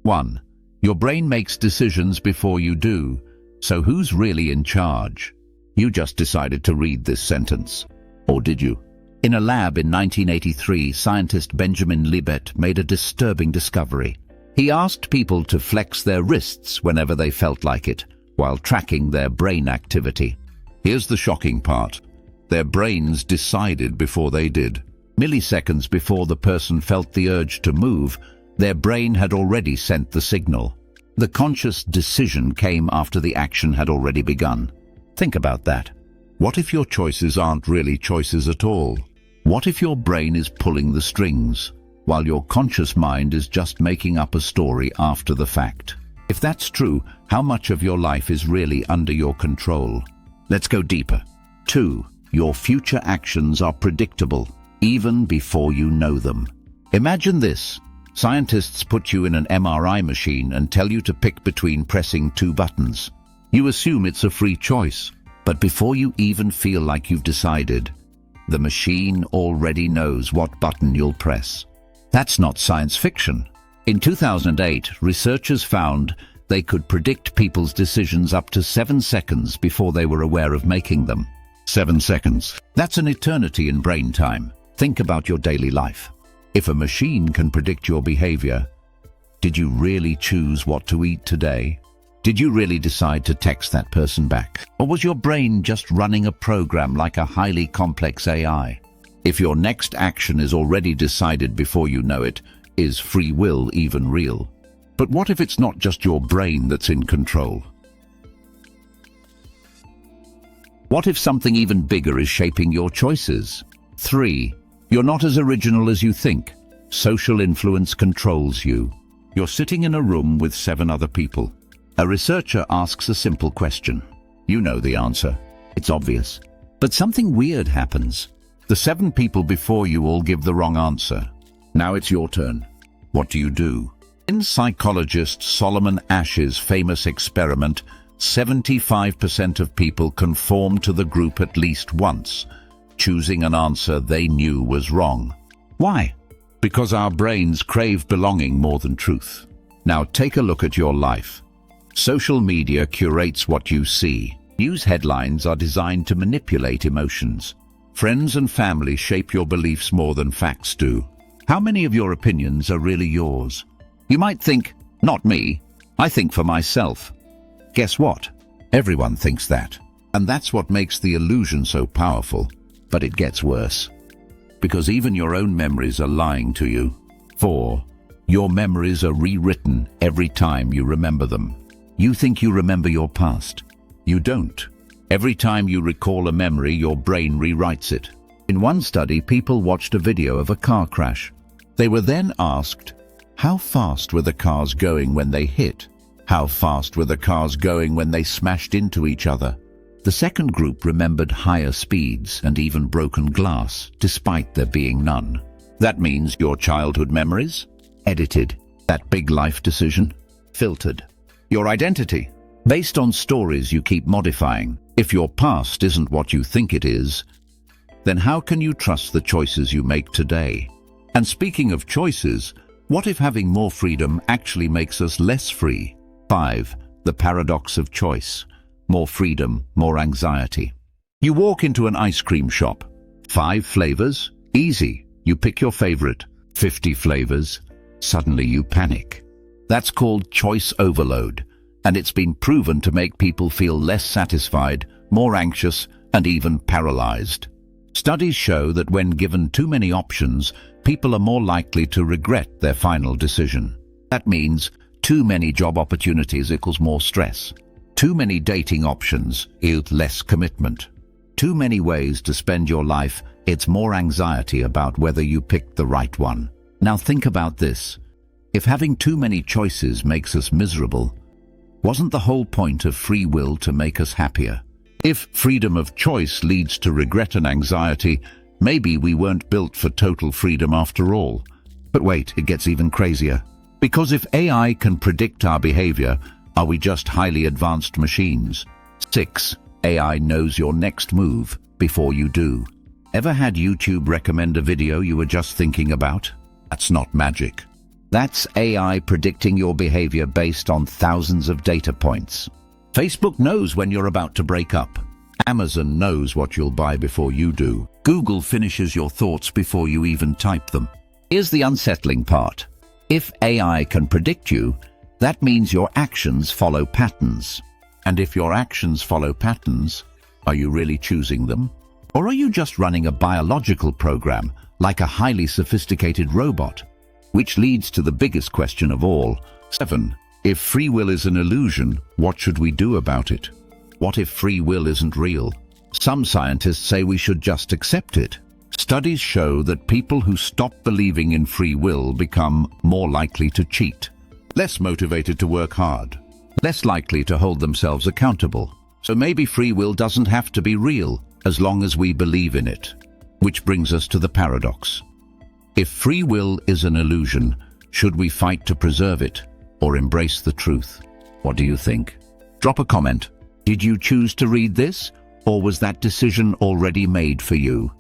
1. Your brain makes decisions before you do. So who's really in charge? You just decided to read this sentence. Or did you? In a lab in 1983, scientist Benjamin Libet made a disturbing discovery. He asked people to flex their wrists whenever they felt like it, while tracking their brain activity. Here's the shocking part. Their brains decided before they did. Milliseconds before the person felt the urge to move, their brain had already sent the signal. The conscious decision came after the action had already begun. Think about that. What if your choices aren't really choices at all? What if your brain is pulling the strings, while your conscious mind is just making up a story after the fact? If that's true, how much of your life is really under your control? Let's go deeper. 2. Your future actions are predictable, even before you know them. Imagine this. Scientists put you in an MRI machine and tell you to pick between pressing 2 buttons. You assume it's a free choice, but before you even feel like you've decided, the machine already knows what button you'll press. That's not science fiction. In 2008, researchers found they could predict people's decisions up to 7 seconds before they were aware of making them. 7 seconds. That's an eternity in brain time. Think about your daily life. If a machine can predict your behavior, did you really choose what to eat today? Did you really decide to text that person back? Or was your brain just running a program like a highly complex AI? If your next action is already decided before you know it, is free will even real? But what if it's not just your brain that's in control? What if something even bigger is shaping your choices? 3. You're not as original as you think. Social influence controls you. You're sitting in a room with 7 other people. A researcher asks a simple question. You know the answer. It's obvious. But something weird happens. The 7 people before you all give the wrong answer. Now it's your turn. What do you do? In psychologist Solomon Asch's famous experiment, 75% of people conform to the group at least once, choosing an answer they knew was wrong. Why? Because our brains crave belonging more than truth. Now take a look at your life. Social media curates what you see. News headlines are designed to manipulate emotions. Friends and family shape your beliefs more than facts do. How many of your opinions are really yours? You might think, not me, I think for myself. Guess what? Everyone thinks that. And that's what makes the illusion so powerful. But it gets worse. Because even your own memories are lying to you. 4. Your memories are rewritten every time you remember them. You think you remember your past. You don't. Every time you recall a memory, your brain rewrites it. In one study, people watched a video of a car crash. They were then asked, how fast were the cars going when they hit? How fast were the cars going when they smashed into each other? The second group remembered higher speeds and even broken glass, despite there being none. That means your childhood memories? Edited. That big life decision? Filtered. Your identity? Based on stories you keep modifying. If your past isn't what you think it is, then how can you trust the choices you make today? And speaking of choices, what if having more freedom actually makes us less free? 5. The paradox of choice. More freedom, more anxiety. You walk into an ice cream shop. 5 flavors? Easy. You pick your favorite. 50 flavors? Suddenly you panic. That's called choice overload, and it's been proven to make people feel less satisfied, more anxious, and even paralyzed. Studies show that when given too many options, people are more likely to regret their final decision. That means too many job opportunities equals more stress. Too many dating options yield less commitment. Too many ways to spend your life, it's more anxiety about whether you picked the right one. Now think about this. If having too many choices makes us miserable, wasn't the whole point of free will to make us happier? If freedom of choice leads to regret and anxiety, maybe we weren't built for total freedom after all. But wait, it gets even crazier. Because if AI can predict our behavior, are we just highly advanced machines? 6. AI knows your next move before you do. Ever had YouTube recommend a video you were just thinking about? That's not magic. That's AI predicting your behavior based on thousands of data points. Facebook knows when you're about to break up. Amazon knows what you'll buy before you do. Google finishes your thoughts before you even type them. Here's the unsettling part. If AI can predict you, that means your actions follow patterns. And if your actions follow patterns, are you really choosing them? Or are you just running a biological program, like a highly sophisticated robot? Which leads to the biggest question of all. 7. If free will is an illusion, what should we do about it? What if free will isn't real? Some scientists say we should just accept it. Studies show that people who stop believing in free will become more likely to cheat, less motivated to work hard, less likely to hold themselves accountable. So maybe free will doesn't have to be real as long as we believe in it. Which brings us to the paradox. If free will is an illusion, should we fight to preserve it or embrace the truth? What do you think? Drop a comment. Did you choose to read this, or was that decision already made for you?